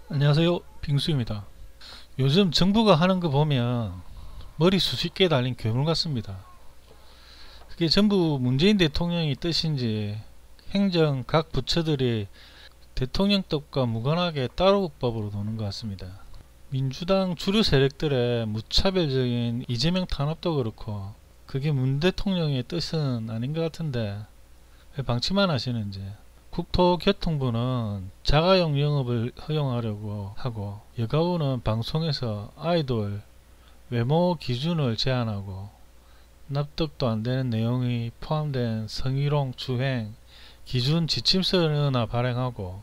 안녕하세요, 빙수입니다. 요즘 정부가 하는 거 보면 머리 수십 개 달린 괴물 같습니다. 그게 전부 문재인 대통령이 뜻인지 행정 각 부처들이 대통령 뜻과 무관하게 따로법으로 노는 것 같습니다. 민주당 주류 세력들의 무차별적인 이재명 탄압도 그렇고 그게 문 대통령의 뜻은 아닌 것 같은데 왜 방치만 하시는지. 국토교통부는 자가용 영업을 허용하려고 하고, 여가부는 방송에서 아이돌 외모 기준을 제한하고 납득도 안 되는 내용이 포함된 성희롱 주행 기준 지침서나 발행하고,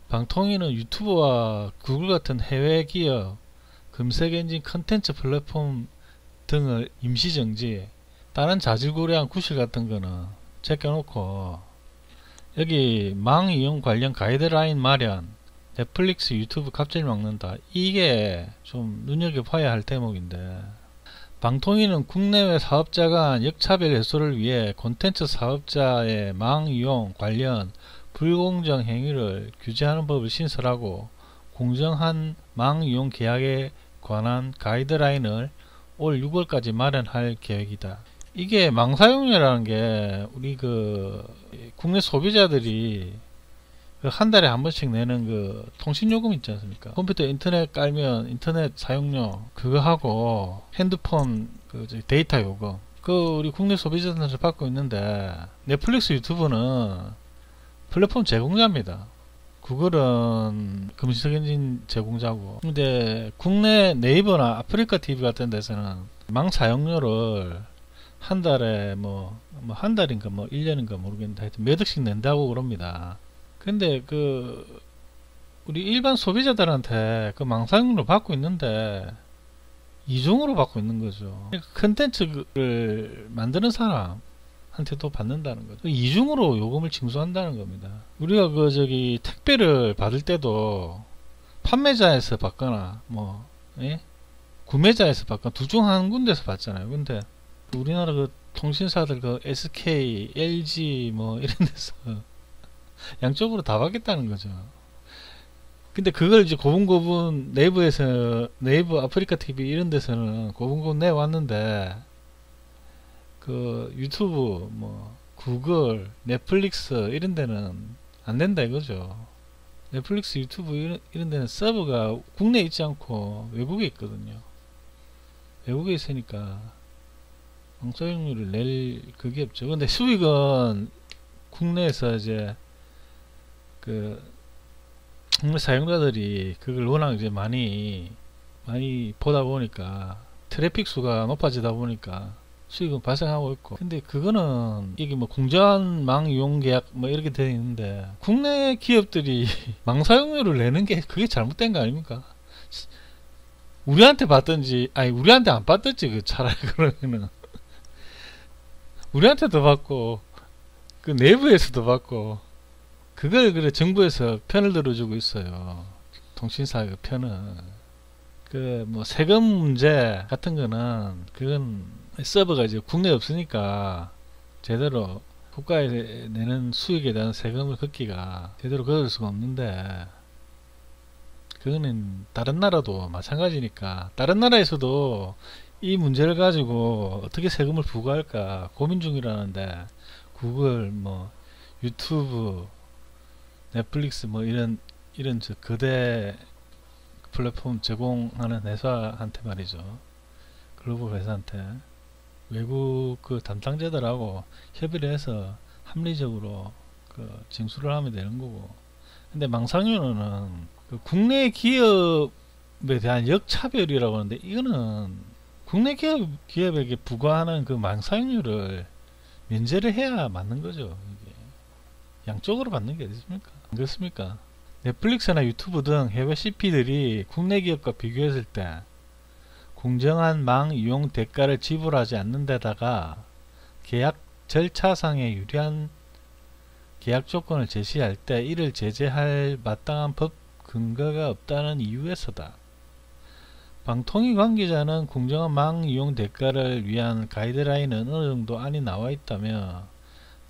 방통위는 유튜브와 구글 같은 해외 기업 검색엔진 컨텐츠 플랫폼 등을 임시정지, 다른 자질구레한 구실 같은 거는 제껴놓고 여기 망 이용 관련 가이드라인 마련, 넷플릭스 유튜브 갑질 막는다, 이게 좀 눈여겨봐야 할 대목인데, 방통위는 국내외 사업자 간 역차별 해소를 위해 콘텐츠 사업자의 망 이용 관련 불공정 행위를 규제하는 법을 신설하고 공정한 망 이용 계약에 관한 가이드라인을 올 6월까지 마련할 계획이다. 이게 망사용료라는 게 우리 국내 소비자들이 한 달에 한 번씩 내는 통신요금 있지 않습니까? 컴퓨터 인터넷 깔면 인터넷 사용료 그거 하고 핸드폰 데이터 요금 우리 국내 소비자들한테 받고 있는데, 넷플릭스 유튜브는 플랫폼 제공자입니다. 구글은 검색 엔진 제공자고. 근데 국내 네이버나 아프리카 TV 같은 데서는 망 사용료를 한 달에 한 달인가 1년인가 모르겠는데 하여튼 몇 억씩 낸다고 그럽니다. 근데 우리 일반 소비자들한테 망사용료를 받고 있는데 이중으로 받고 있는 거죠. 컨텐츠를 만드는 사람한테도 받는다는 거죠. 이중으로 요금을 징수한다는 겁니다. 우리가 택배를 받을 때도 판매자에서 받거나 예? 구매자에서 받거나 둘 중 한 군데서 받잖아요. 근데 우리나라 통신사들 SK, LG 이런 데서 양쪽으로 다 받겠다는 거죠. 근데 그걸 이제 고분고분 네이버 아프리카 TV 이런 데서는 고분고분 내왔는데, 유튜브 구글 넷플릭스 이런 데는 안 된다 이거죠. 넷플릭스 유튜브 이런 데는 서버가 국내에 있지 않고 외국에 있거든요. 외국에 있으니까 방사용료를 낼 그게 없죠. 근데 수익은 국내에서 이제 국내 사용자들이 그걸 워낙 이제 많이 보다 보니까 트래픽 수가 높아지다 보니까 수익은 발생하고 있고. 근데 그거는 이게 공정한 망 이용 계약 이렇게 되어 있는데, 국내 기업들이 망 사용료를 내는 게 그게 잘못된 거 아닙니까? 우리한테 받든지 아니 우리한테 안 받든지 차라리 그러면은 우리한테도 받고 내부에서도 받고, 그걸 정부에서 편을 들어주고 있어요. 통신사 편은. 세금 문제 같은 거는 그건 서버가 이제 국내에 없으니까 제대로 국가에 내는 수익에 대한 세금을 걷기가 제대로 걷을 수가 없는데, 그거는 다른 나라도 마찬가지니까 다른 나라에서도 이 문제를 가지고 어떻게 세금을 부과할까 고민 중이라는데, 구글 유튜브 넷플릭스 이런 거대 플랫폼 제공하는 회사한테 말이죠. 글로벌 회사한테 외국 담당자들하고 협의를 해서 합리적으로 징수를 하면 되는 거고. 근데 망상료는 국내 기업에 대한 역차별이라고 하는데, 이거는 국내 기업에게 부과하는 망상료를 면제를 해야 맞는 거죠. 이게 양쪽으로 받는 게 어딨습니까? 안 그렇습니까? 넷플릭스나 유튜브 등 해외 CP들이 국내 기업과 비교했을 때 공정한 망 이용 대가를 지불하지 않는 데다가 계약 절차상에 유리한 계약 조건을 제시할 때 이를 제재할 마땅한 법 근거가 없다는 이유에서다. 방통위 관계자는 공정한 망 이용 대가를 위한 가이드라인은 어느 정도 안이 나와 있다며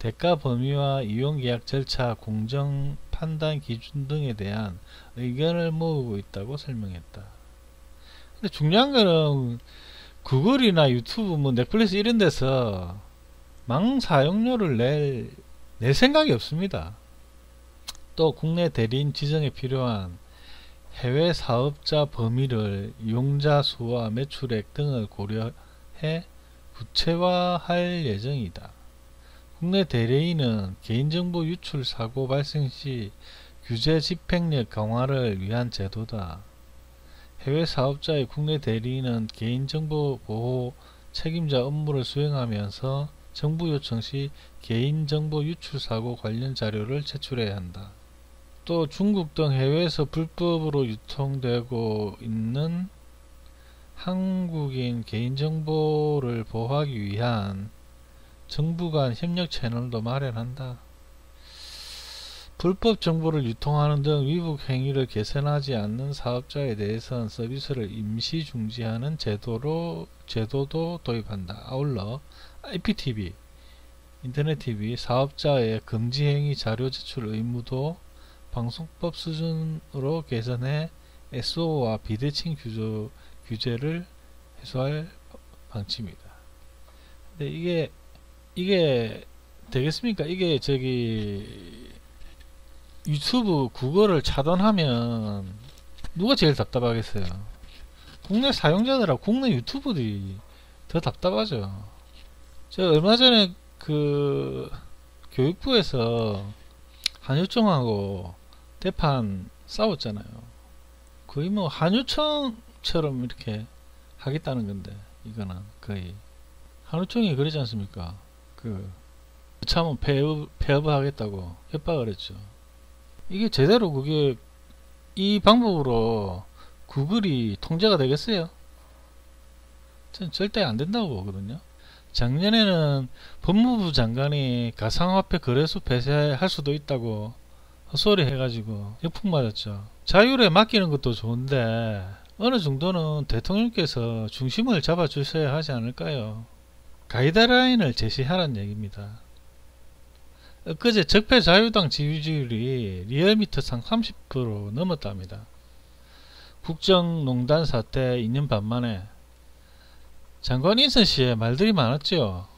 대가 범위와 이용계약 절차, 공정 판단 기준 등에 대한 의견을 모으고 있다고 설명했다. 근데 중요한 거는 구글이나 유튜브, 뭐 넷플릭스 이런 데서 망 사용료를 낼 생각이 없습니다. 또 국내 대리인 지정에 필요한 해외 사업자 범위를 이용자 수와 매출액 등을 고려해 구체화할 예정이다. 국내 대리인은 개인정보 유출 사고 발생 시 규제 집행력 강화를 위한 제도다. 해외 사업자의 국내 대리인은 개인정보 보호 책임자 업무를 수행하면서 정부 요청 시 개인정보 유출 사고 관련 자료를 제출해야 한다. 또 중국 등 해외에서 불법으로 유통되고 있는 한국인 개인정보를 보호하기 위한 정부 간 협력 채널도 마련한다. 불법 정보를 유통하는 등 위법 행위를 개선하지 않는 사업자에 대해서는 서비스를 임시 중지하는 제도도 도입한다. 아울러 IPTV, 인터넷 TV 사업자의 금지 행위 자료 제출 의무도 방송법 수준으로 개선해 SO와 비대칭 규제를 해소할 방침이다. 근데 이게 되겠습니까? 이게 유튜브 그거를 차단하면 누가 제일 답답하겠어요? 국내 사용자들하고 국내 유튜브들이 더 답답하죠. 제가 얼마 전에 그 교육부에서 한유총하고 대판 싸웠잖아요. 거의 뭐 한유총처럼 이렇게 하겠다는 건데, 이거는 거의 한유총이 그러지 않습니까? 참은 폐업을 하겠다고 협박을 했죠. 이게 제대로 이 방법으로 구글이 통제가 되겠어요? 전 절대 안 된다고 보거든요. 작년에는 법무부 장관이 가상화폐 거래소 폐쇄할 수도 있다고 헛소리 해가지고 역풍 맞았죠. 자율에 맡기는 것도 좋은데 어느 정도는 대통령께서 중심을 잡아 주셔야 하지 않을까요? 가이드라인을 제시하라는 얘기입니다. 엊그제 적폐자유당 지지율이 리얼미터상 30% 넘었답니다. 국정농단 사태 2년 반 만에. 장관 인선 시에 말들이 많았죠.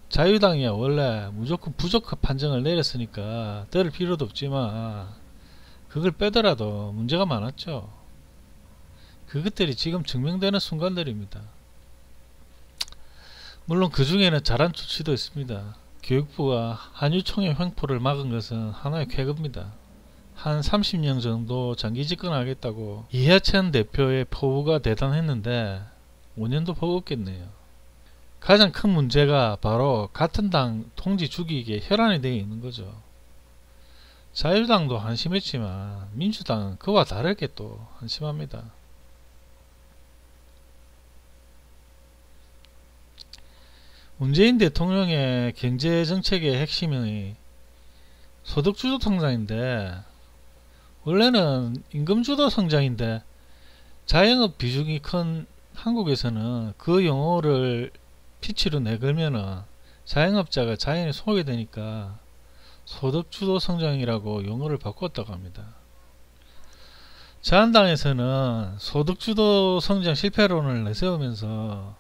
자유당이 원래 무조건 부적합 판정을 내렸으니까 들을 필요도 없지만 그걸 빼더라도 문제가 많았죠. 그것들이 지금 증명되는 순간들입니다. 물론 그 중에는 잘한 조치도 있습니다. 교육부가 한유총의 횡포를 막은 것은 하나의 쾌거입니다. 한 30년 정도 장기 집권하겠다고 이해찬 대표의 포부가 대단했는데 5년도 버겁겠네요. 가장 큰 문제가 바로 같은 당 통지 죽이기에 혈안이 되어 있는 거죠. 자유당도 한심했지만 민주당은 그와 다르게 또 한심합니다. 문재인 대통령의 경제정책의 핵심이 소득주도 성장인데, 원래는 임금주도 성장인데 자영업 비중이 큰 한국에서는 그 용어를 피치로 내걸면은 자영업자가 자연히 소외되니까 소득주도 성장이라고 용어를 바꿨다고 합니다. 자한당에서는 소득주도 성장 실패론을 내세우면서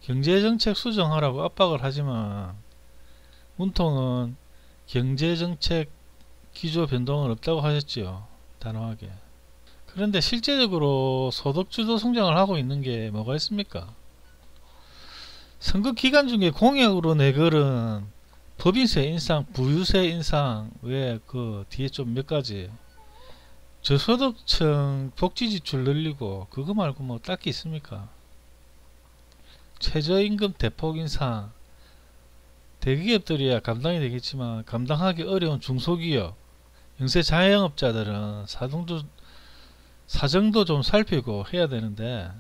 경제정책 수정하라고 압박을 하지만 문통은 경제정책 기조 변동은 없다고 하셨지요. 단호하게. 그런데 실제적으로 소득주도 성장을 하고 있는 게 뭐가 있습니까? 선거 기간 중에 공약으로 내걸은 법인세 인상, 부유세 인상 외에 그 뒤에 좀 몇 가지 저소득층 복지지출 늘리고 그거 말고 뭐 딱히 있습니까? 최저임금 대폭 인상, 대기업들이야 감당이 되겠지만 감당하기 어려운 중소기업, 영세 자영업자들은 사정도 좀 살피고 해야 되는데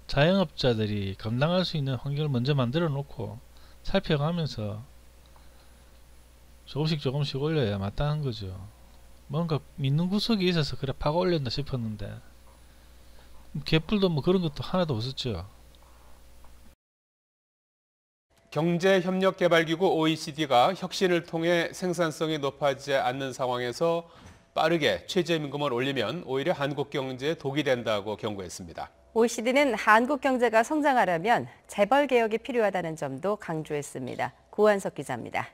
자영업자들이 감당할 수 있는 환경을 먼저 만들어 놓고 살펴가면서 조금씩 올려야 마땅한 거죠. 뭔가 믿는 구석이 있어서 그래 파고 올렸나 싶었는데 개뿔도 뭐 그런 것도 하나도 없었죠. 경제협력개발기구 OECD가 혁신을 통해 생산성이 높아지지 않는 상황에서 빠르게 최저임금을 올리면 오히려 한국 경제에 독이 된다고 경고했습니다. OECD는 한국 경제가 성장하려면 재벌 개혁이 필요하다는 점도 강조했습니다. 고한석 기자입니다.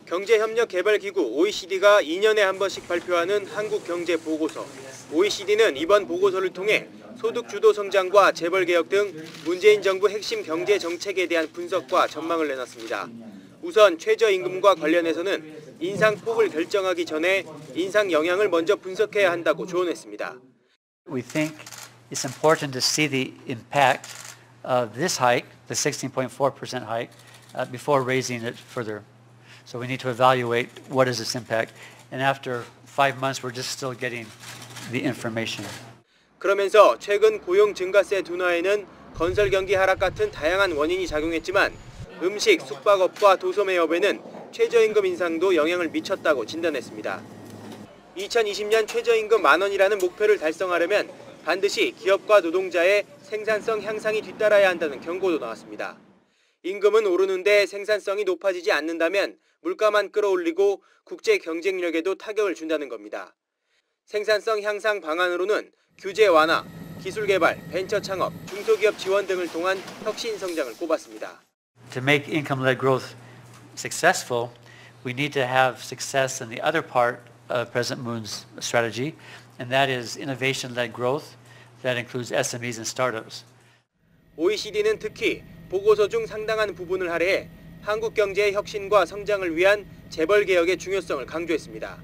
경제협력개발기구 OECD가 2년에 한 번씩 발표하는 한국 경제 보고서. OECD는 이번 보고서를 통해 소득 주도 성장과 재벌 개혁 등 문재인 정부 핵심 경제 정책에 대한 분석과 전망을 내놨습니다. 우선 최저임금과 관련해서는 인상폭을 결정하기 전에 인상 영향을 먼저 분석해야 한다고 조언했습니다. We think it's important to see the impact of this hike, the 16.4% hike, before raising it further. So we need to evaluate what is its impact. And after 5 months, we're just still getting the information. 그러면서 최근 고용 증가세 둔화에는 건설 경기 하락 같은 다양한 원인이 작용했지만 음식, 숙박업과 도소매업에는 최저임금 인상도 영향을 미쳤다고 진단했습니다. 2020년 최저임금 10,000원이라는 목표를 달성하려면 반드시 기업과 노동자의 생산성 향상이 뒤따라야 한다는 경고도 나왔습니다. 임금은 오르는데 생산성이 높아지지 않는다면 물가만 끌어올리고 국제 경쟁력에도 타격을 준다는 겁니다. 생산성 향상 방안으로는 규제 완화, 기술 개발, 벤처 창업, 중소기업 지원 등을 통한 혁신 성장을 꼽았습니다. To make income-led growth successful, we need to have success in the other part of President Moon's strategy, and that is innovation-led growth that includes SMEs and startups. OECD는 특히 보고서 중 상당한 부분을 할애해 한국 경제의 혁신과 성장을 위한 재벌 개혁의 중요성을 강조했습니다.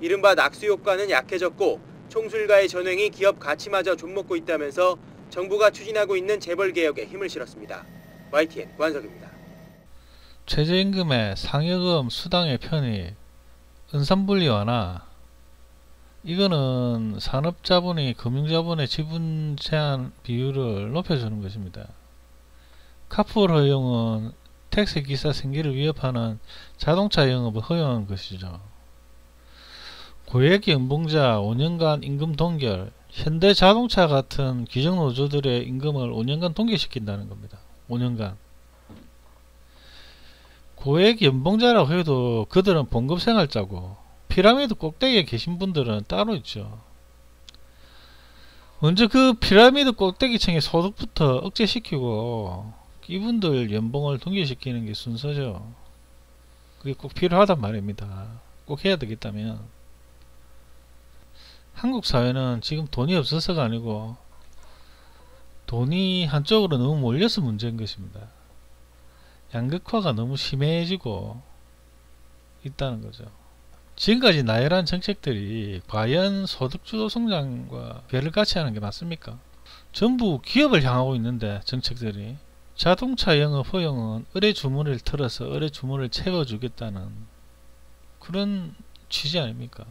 이른바 낙수 효과는 약해졌고 총수일가의 전횡이 기업 가치마저 좀먹고 있다면서 정부가 추진하고 있는 재벌 개혁에 힘을 실었습니다. YTN 고한석입니다. 최저임금의 상여금 수당의 편입, 은산분리 완화, 이거는 산업자본이 금융자본의 지분 제한 비율을 높여주는 것입니다. 카풀 허용은 택시기사 생계를 위협하는 자동차 영업을 허용한 것이죠. 고액 연봉자 5년간 임금 동결, 현대자동차 같은 기성노조들의 임금을 5년간 동결시킨다는 겁니다. 5년간. 고액 연봉자라고 해도 그들은 봉급생활자고 피라미드 꼭대기에 계신 분들은 따로 있죠. 먼저 그 피라미드 꼭대기층의 소득부터 억제시키고 이분들 연봉을 동결시키는 게 순서죠. 그게 꼭 필요하단 말입니다. 꼭 해야 되겠다면. 한국 사회는 지금 돈이 없어서가 아니고 돈이 한쪽으로 너무 몰려서 문제인 것입니다. 양극화가 너무 심해지고 있다는 거죠. 지금까지 나열한 정책들이 과연 소득주도 성장과 별을 같이 하는 게 맞습니까? 전부 기업을 향하고 있는데 정책들이 자동차 영업 허용은 의뢰 주문을 틀어서 의뢰 주문을 채워주겠다는 그런 취지 아닙니까?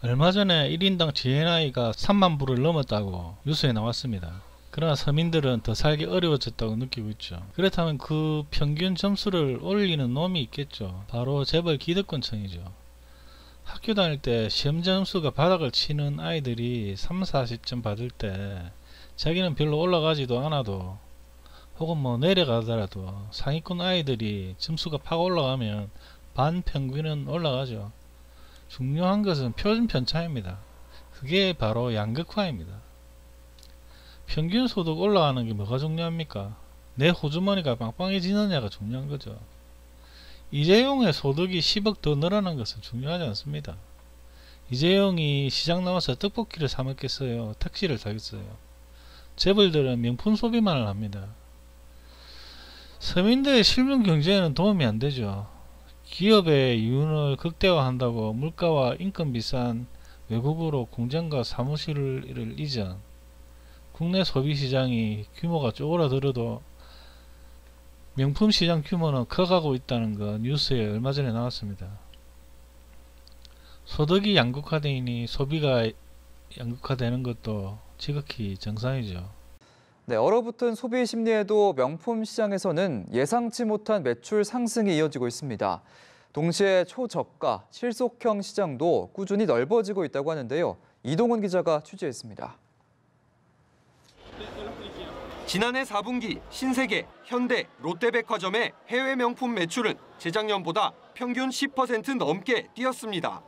얼마 전에 1인당 GNI가 3만 불을 넘었다고 뉴스에 나왔습니다. 그러나 서민들은 더 살기 어려워졌다고 느끼고 있죠. 그렇다면 그 평균 점수를 올리는 놈이 있겠죠. 바로 재벌 기득권층이죠. 학교 다닐 때 시험 점수가 바닥을 치는 아이들이 3, 40점 받을 때 자기는 별로 올라가지도 않아도 혹은 뭐 내려가더라도 상위권 아이들이 점수가 팍 올라가면 반 평균은 올라가죠. 중요한 것은 표준 편차입니다. 그게 바로 양극화입니다. 평균 소득 올라가는 게 뭐가 중요합니까? 내 호주머니가 빵빵해지느냐가 중요한 거죠. 이재용의 소득이 10억 더 늘어난 것은 중요하지 않습니다. 이재용이 시장 나와서 떡볶이를 사 먹겠어요? 택시를 타겠어요? 재벌들은 명품 소비만을 합니다. 서민들의 실물 경제에는 도움이 안 되죠. 기업의 이윤을 극대화한다고 물가와 인건 비싼 외국으로 공장과 사무실을 이전, 국내 소비시장이 규모가 쪼그라들어도 명품 시장 규모는 커가고 있다는 거 뉴스에 얼마 전에 나왔습니다. 소득이 양극화되니 소비가 양극화되는 것도 지극히 정상이죠. 네, 얼어붙은 소비 심리에도 명품 시장에서는 예상치 못한 매출 상승이 이어지고 있습니다. 동시에 초저가, 실속형 시장도 꾸준히 넓어지고 있다고 하는데요. 이동훈 기자가 취재했습니다. 지난해 4분기 신세계, 현대, 롯데백화점의 해외 명품 매출은 재작년보다 평균 10% 넘게 뛰었습니다.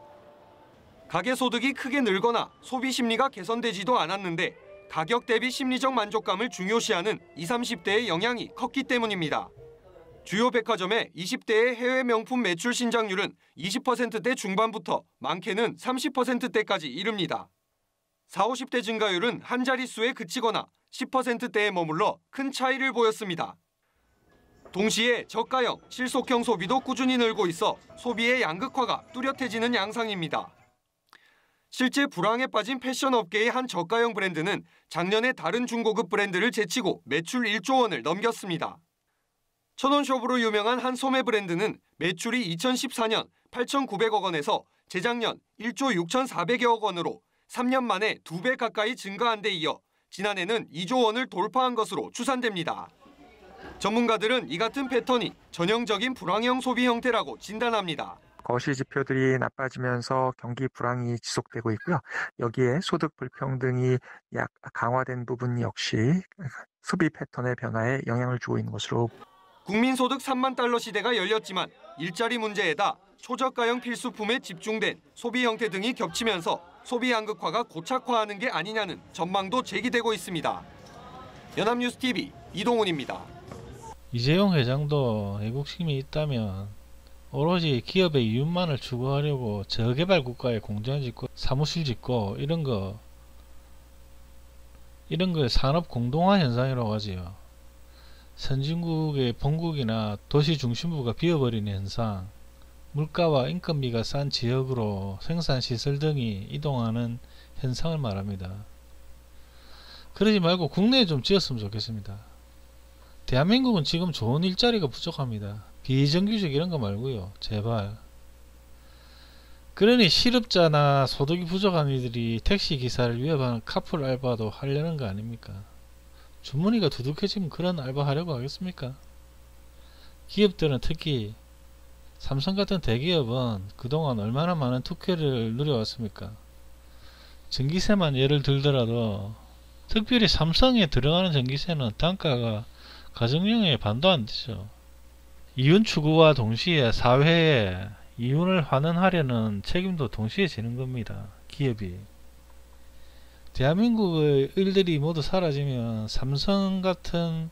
가계 소득이 크게 늘거나 소비 심리가 개선되지도 않았는데 가격 대비 심리적 만족감을 중요시하는 20, 30대의 영향이 컸기 때문입니다. 주요 백화점의 20대의 해외 명품 매출 신장률은 20%대 중반부터 많게는 30%대까지 이릅니다. 40, 50대 증가율은 한 자릿수에 그치거나 10%대에 머물러 큰 차이를 보였습니다. 동시에 저가형, 실속형 소비도 꾸준히 늘고 있어 소비의 양극화가 뚜렷해지는 양상입니다. 실제 불황에 빠진 패션 업계의 한 저가형 브랜드는 작년에 다른 중고급 브랜드를 제치고 매출 1조 원을 넘겼습니다. 천원숍으로 유명한 한 소매 브랜드는 매출이 2014년 8,900억 원에서 재작년 1조 6,400여억 원으로 3년 만에 2배 가까이 증가한 데 이어 지난해는 2조 원을 돌파한 것으로 추산됩니다. 전문가들은 이 같은 패턴이 전형적인 불황형 소비 형태라고 진단합니다. 거시 지표들이 나빠지면서 경기 불황이 지속되고 있고요. 여기에 소득 불평등이 강화된 부분 역시 소비 패턴의 변화에 영향을 주고 있는 것으로. 국민소득 3만 달러 시대가 열렸지만 일자리 문제에다 초저가형 필수품에 집중된 소비 형태 등이 겹치면서 소비 양극화가 고착화하는 게 아니냐는 전망도 제기되고 있습니다. 연합뉴스TV 이동훈입니다. 이재용 회장도 애국심이 있다면 오로지 기업의 이윤만을 추구하려고 저개발 국가에 공장 짓고 사무실 짓고 이런 거 산업 공동화 현상이라고 하지요. 선진국의 본국이나 도시 중심부가 비어버리는 현상, 물가와 인건비가 싼 지역으로 생산시설 등이 이동하는 현상을 말합니다. 그러지 말고 국내에 좀 지었으면 좋겠습니다. 대한민국은 지금 좋은 일자리가 부족합니다. 비정규직 이런 거 말고요. 제발. 그러니 실업자나 소득이 부족한 이들이 택시기사를 위협하는 카풀 알바도 하려는 거 아닙니까? 주머니가 두둑해지면 그런 알바 하려고 하겠습니까? 기업들은 특히 삼성 같은 대기업은 그동안 얼마나 많은 특혜를 누려왔습니까? 전기세만 예를 들더라도 특별히 삼성에 들어가는 전기세는 단가가 가정용의 반도 안 되죠. 이윤 추구와 동시에 사회에 이윤을 환원하려는 책임도 동시에 지는 겁니다. 기업이. 대한민국의 일들이 모두 사라지면 삼성 같은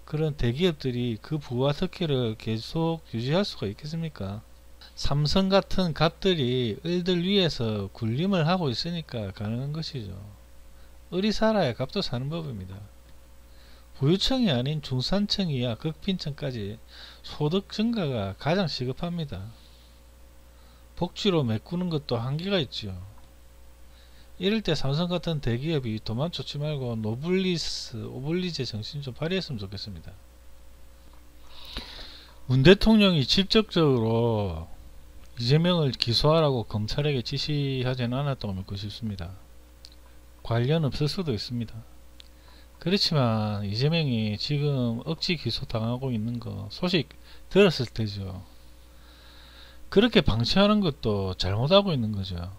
그런 대기업들이 그 부와 특혜를 계속 유지할 수가 있겠습니까? 삼성 같은 갑들이 을들 위해서 군림을 하고 있으니까 가능한 것이죠. 을이 살아야 갑도 사는 법입니다. 부유층이 아닌 중산층이야 극빈층까지 소득 증가가 가장 시급합니다. 복지로 메꾸는 것도 한계가 있죠. 이럴 때 삼성 같은 대기업이 도망쫓지 말고 노블리스, 오블리제 정신 좀 발휘했으면 좋겠습니다. 문 대통령이 직접적으로 이재명을 기소하라고 검찰에게 지시하지는 않았다고 믿고 싶습니다. 관련 없을 수도 있습니다. 그렇지만 이재명이 지금 억지 기소 당하고 있는 거 소식 들었을 때죠. 그렇게 방치하는 것도 잘못하고 있는 거죠.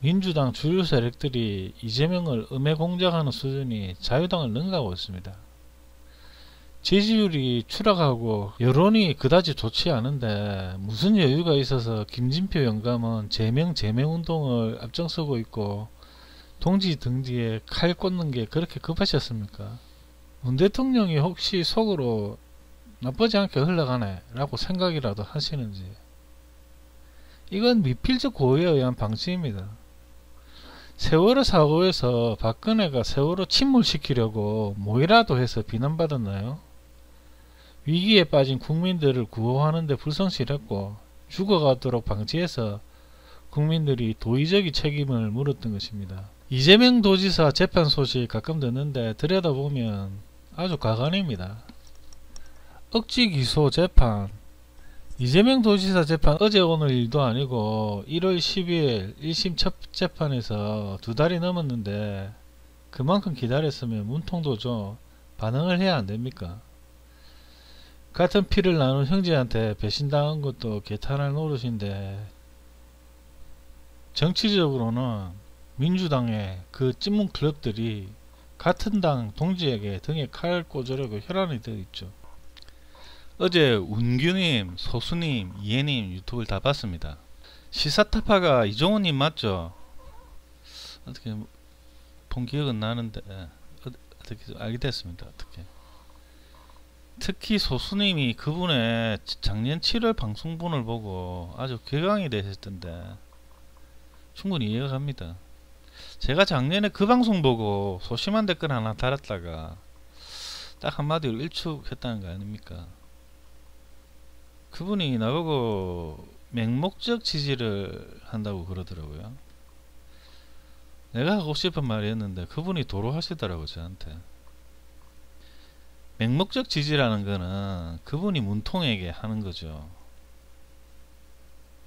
민주당 주류 세력들이 이재명을 음해 공작하는 수준이 자유당을 능가하고 있습니다. 지지율이 추락하고 여론이 그다지 좋지 않은데 무슨 여유가 있어서 김진표 영감은 제명 운동을 앞장서고 있고 동지 등지에 칼 꽂는 게 그렇게 급하셨습니까? 문 대통령이 혹시 속으로 나쁘지 않게 흘러가네 라고 생각이라도 하시는지. 이건 미필적 고의에 의한 방치입니다. 세월호 사고에서 박근혜가 세월호 침몰시키려고 뭐이라도 해서 비난받았나요? 위기에 빠진 국민들을 구호하는 데 불성실했고 죽어가도록 방치해서 국민들이 도의적인 책임을 물었던 것입니다. 이재명 도지사 재판 소식 가끔 듣는데 들여다보면 아주 가관입니다. 억지 기소 재판, 이재명 도지사 재판 어제 오늘 일도 아니고 1월 12일 1심 첫 재판에서 2달이 넘었는데 그만큼 기다렸으면 문통도죠. 반응을 해야 안됩니까? 같은 피를 나눈 형제한테 배신당한 것도 개탄할 노릇인데 정치적으로는 민주당의 그 찐문 클럽들이 같은 당 동지에게 등에 칼 꽂으려고 혈안이 되어 있죠. 어제 운규님, 소수님, 이해님 유튜브를 다 봤습니다. 시사타파가 이종호님 맞죠? 어떻게 본 기억은 나는데 어떻게 알게 됐습니다. 어떻게 특히 소수님이 그분의 작년 7월 방송분을 보고 아주 궤강이 되셨던데 충분히 이해가 갑니다. 제가 작년에 그 방송 보고 소심한 댓글 하나 달았다가 딱 한마디로 일축했다는 거 아닙니까? 그분이 나보고 맹목적 지지를 한다고 그러더라고요. 내가 하고 싶은 말이었는데 그분이 도로 하시더라고 저한테. 맹목적 지지라는 거는 그분이 문통에게 하는 거죠.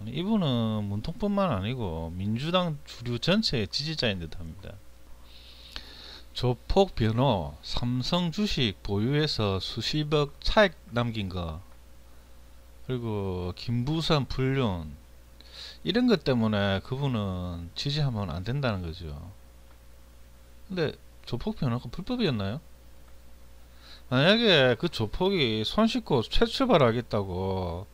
이분은 문통뿐만 아니고 민주당 주류 전체의 지지자인 듯 합니다. 조폭 변호, 삼성 주식 보유해서 수십억 차익 남긴 거, 그리고 김부선 불륜, 이런 것 때문에 그분은 지지하면 안 된다는 거죠. 근데 조폭 변호가 불법이었나요? 만약에 그 조폭이 손씻고 최출발하겠다고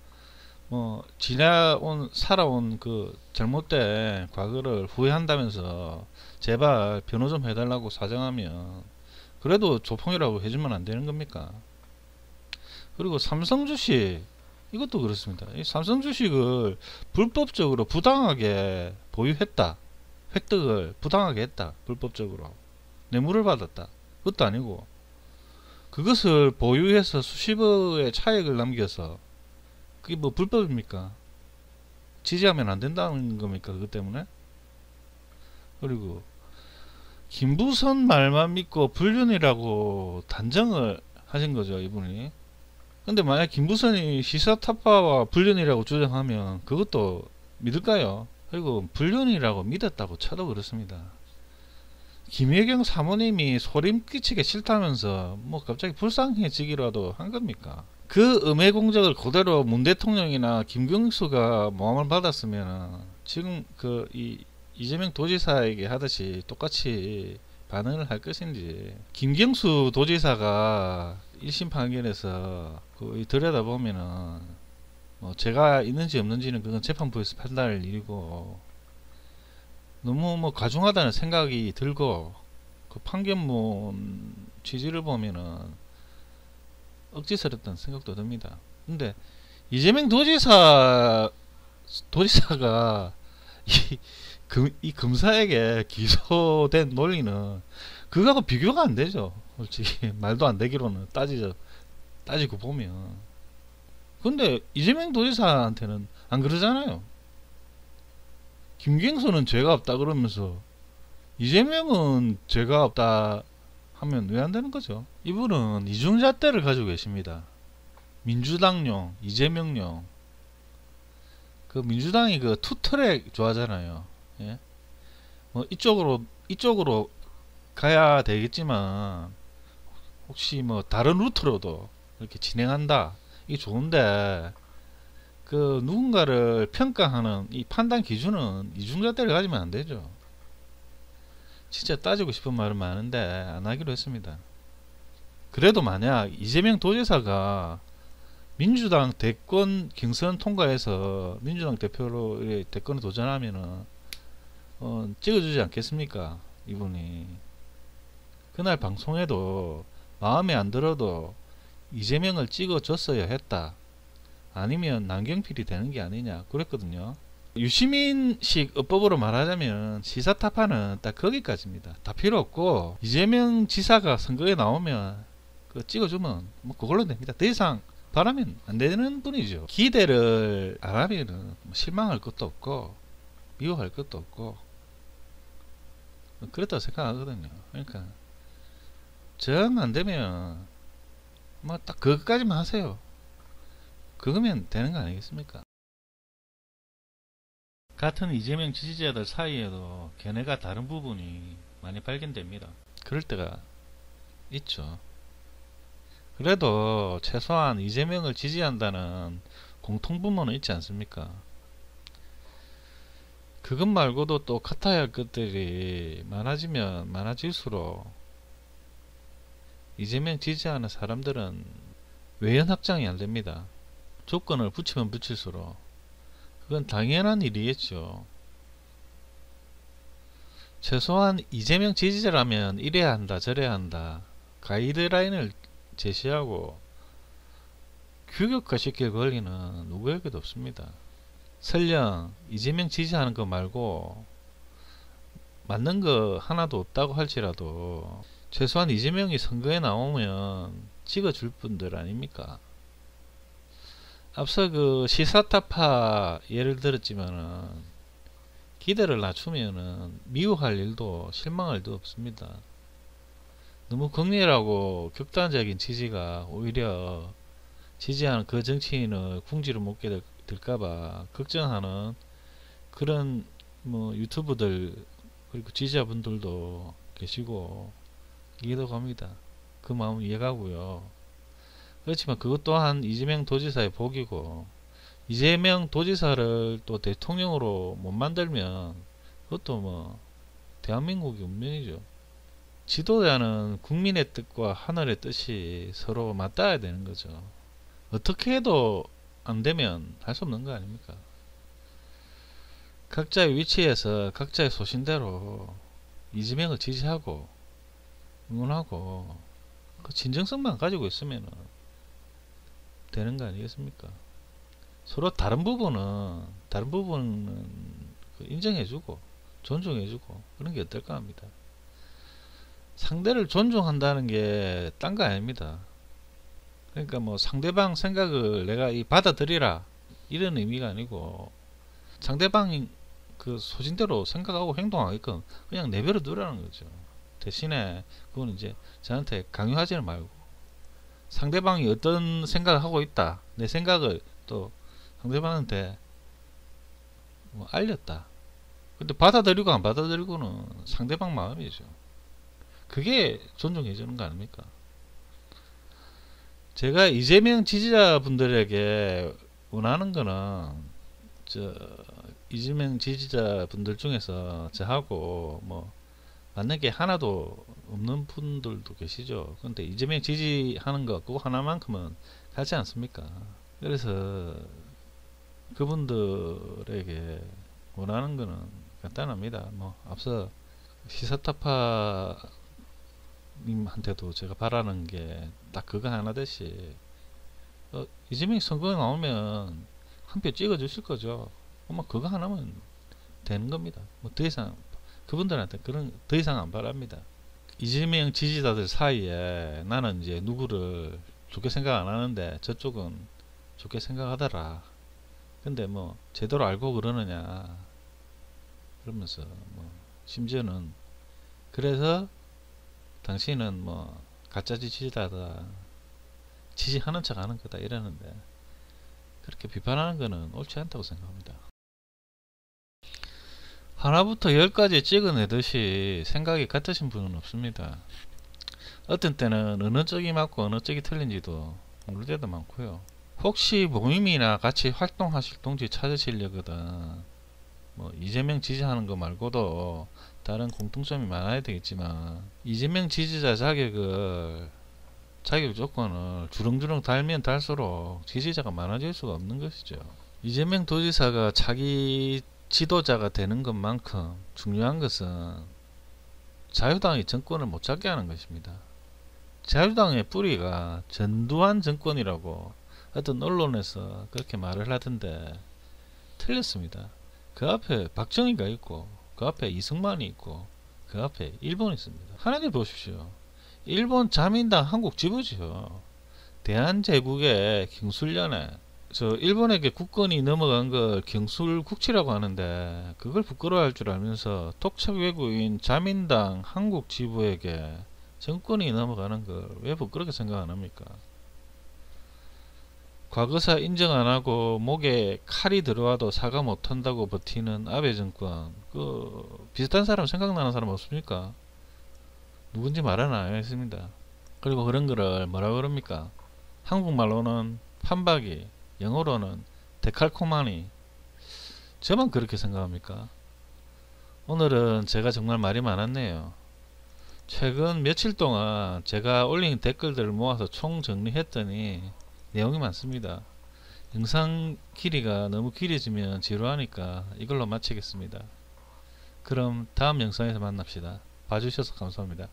살아온 그 잘못된 과거를 후회한다면서 제발 변호 좀 해달라고 사정하면 그래도 조폭이라고 해주면 안 되는 겁니까? 그리고 삼성 주식 이것도 그렇습니다. 이 삼성 주식을 불법적으로 부당하게 보유했다. 획득을 부당하게 했다. 불법적으로 뇌물을 받았다. 그것도 아니고 그것을 보유해서 수십억의 차익을 남겨서 그게 뭐 불법입니까? 지지하면 안 된다는 겁니까? 그것 때문에? 그리고 김부선 말만 믿고 불륜이라고 단정을 하신 거죠, 이분이. 근데 만약 김부선이 시사타파와 불륜이라고 주장하면 그것도 믿을까요? 그리고 불륜이라고 믿었다고 쳐도 그렇습니다. 김혜경 사모님이 소름 끼치게 싫다면서 뭐 갑자기 불쌍해지기라도 한 겁니까? 그 음해 공작을 그대로 문 대통령이나 김경수가 모함을 받았으면 지금 이재명 도지사에게 하듯이 똑같이 반응을 할 것인지. 김경수 도지사가 1심 판결에서 들여다보면은 제가 있는지 없는지는 그건 재판부에서 판단할 일이고 너무 과중하다는 생각이 들고 그 판결문 취지를 보면은 억지스럽다는 생각도 듭니다. 근데 이재명 도지사가 이 검사에게 기소된 논리는 그거하고 비교가 안 되죠. 솔직히 말도 안 되기로는 따지고 보면. 근데 이재명 도지사한테는 안 그러잖아요. 김경수는 죄가 없다 그러면서 이재명은 죄가 없다 하면 왜 안 되는 거죠? 이분은 이중잣대를 가지고 계십니다. 민주당용, 이재명용. 그 민주당이 그 투트랙 좋아하잖아요. 예? 이쪽으로 가야 되겠지만 혹시 다른 루트로도 이렇게 진행한다. 이게 좋은데 그 누군가를 평가하는 이 판단 기준은 이중잣대를 가지면 안 되죠. 진짜 따지고 싶은 말은 많은데 안 하기로 했습니다. 그래도 만약 이재명 도지사가 민주당 대권 경선 통과해서 민주당 대표로 대권에 도전하면은 찍어주지 않겠습니까? 이분이 그날 방송에도 마음에 안 들어도 이재명을 찍어줬어야 했다. 아니면 남경필이 되는 게 아니냐 그랬거든요. 유시민식 어법으로 말하자면 시사타파는 딱 거기까지입니다. 다 필요 없고 이재명 지사가 선거에 나오면 찍어주면 그걸로 됩니다. 더 이상 바라면 안 되는 분이죠. 기대를 안 하면은 실망할 것도 없고 미워할 것도 없고 그렇다고 생각하거든요. 그러니까 정 안 되면 딱 그것까지만 하세요. 그거면 되는 거 아니겠습니까? 같은 이재명 지지자들 사이에도 견해가 다른 부분이 많이 발견됩니다. 그럴 때가 있죠. 그래도 최소한 이재명을 지지한다는 공통분모는 있지 않습니까? 그것 말고도 또 같아야 할 것들이 많아지면 많아질수록 이재명 지지하는 사람들은 외연 확장이 안 됩니다. 조건을 붙이면 붙일수록 그건 당연한 일이겠죠. 최소한 이재명 지지자라면 이래야 한다 저래야 한다 가이드라인을 제시하고 규격화시킬 권리는 누구에게도 없습니다. 설령 이재명 지지하는 거 말고 맞는 거 하나도 없다고 할지라도 최소한 이재명이 선거에 나오면 찍어줄 분들 아닙니까? 앞서 그 시사타파 예를 들었지만은 기대를 낮추면은 미워할 일도 실망할 일도 없습니다. 너무 극렬하고 극단적인 지지가 오히려 지지하는 그 정치인을 궁지로 못게 될까봐 걱정하는 그런 뭐 유튜브들 그리고 지지자분들도 계시고 이해도 갑니다. 그 마음 이해가고요. 그렇지만 그것 또한 이재명 도지사의 복이고 이재명 도지사를 또 대통령으로 못 만들면 그것도 뭐 대한민국의 운명이죠. 지도자는 국민의 뜻과 하늘의 뜻이 서로 맞닿아야 되는 거죠. 어떻게 해도 안 되면 할 수 없는 거 아닙니까? 각자의 위치에서 각자의 소신대로 이재명을 지지하고 응원하고 그 진정성만 가지고 있으면 되는 거 아니겠습니까? 서로 다른 부분은 인정해주고 존중해주고 그런 게 어떨까 합니다. 상대를 존중한다는 게 딴 거 아닙니다. 그러니까 뭐 상대방 생각을 내가 받아들이라 이런 의미가 아니고 상대방이 그 소신대로 생각하고 행동하게끔 그냥 내버려 두라는 거죠. 대신에 그건 이제 저한테 강요하지는 말고 상대방이 어떤 생각을 하고 있다 내 생각을 또 상대방한테 뭐 알렸다. 근데 받아들이고 안 받아들이고는 상대방 마음이죠. 그게 존중해 주는 거 아닙니까? 제가 이재명 지지자분들에게 원하는 거는 이재명 지지자분들 중에서 저하고 뭐 맞는 게 하나도 없는 분들도 계시죠. 근데 이재명 지지하는 거 그거 하나만큼은 같지 않습니까? 그래서 그분들에게 원하는 거는 간단합니다. 뭐 앞서 시사타파 님한테도 제가 바라는 게 딱 그거 하나듯이 이재명이 선거에 나오면 한 표 찍어 주실 거죠. 뭐 그거 하나면 되는 겁니다. 뭐 더 이상 그분들한테 그런 더 이상 안 바랍니다. 이재명 지지자들 사이에 나는 이제 누구를 좋게 생각 안 하는데 저쪽은 좋게 생각하더라. 근데 뭐 제대로 알고 그러느냐 그러면서 뭐 심지어는 그래서 당신은 뭐 가짜 지지자다 지지하는 척 하는 거다 이러는데 그렇게 비판하는 거는 옳지 않다고 생각합니다. 하나부터 10까지 찍어내듯이 생각이 같으신 분은 없습니다. 어떤 때는 어느 쪽이 맞고 어느 쪽이 틀린지도 모를 때도 많고요. 혹시 모임이나 같이 활동하실 동지 찾으시려거든 뭐 이재명 지지하는 거 말고도 다른 공통점이 많아야 되겠지만 이재명 지지자 자격 조건을 주렁주렁 달면 달수록 지지자가 많아질 수가 없는 것이죠. 이재명 도지사가 자기 지도자가 되는 것만큼 중요한 것은 자유당이 정권을 못 잡게 하는 것입니다. 자유당의 뿌리가 전두환 정권이라고 어떤 언론에서 그렇게 말을 하던데 틀렸습니다. 그 앞에 박정희가 있고 그 앞에 이승만이 있고 그 앞에 일본이 있습니다. 하나님 보십시오. 일본 자민당 한국 지부지요. 대한제국의 경술련에 일본에게 국권이 넘어간 걸 경술국치라고 하는데 그걸 부끄러워할 줄 알면서 토착 외국인 자민당 한국 지부에게 정권이 넘어가는 걸 왜 부끄럽게 생각 안 합니까? 과거사 인정 안 하고 목에 칼이 들어와도 사과 못 한다고 버티는 아베 정권 비슷한 사람 생각나는 사람 없습니까? 누군지 말은 안 하겠습니다. 그리고 그런 거를 뭐라 그럽니까? 한국말로는 판박이, 영어로는 데칼코마니. 저만 그렇게 생각합니까? 오늘은 제가 정말 말이 많았네요. 최근 며칠 동안 제가 올린 댓글들을 모아서 총 정리했더니 내용이 많습니다. 영상 길이가 너무 길어지면 지루하니까 이걸로 마치겠습니다. 그럼 다음 영상에서 만납시다. 봐주셔서 감사합니다.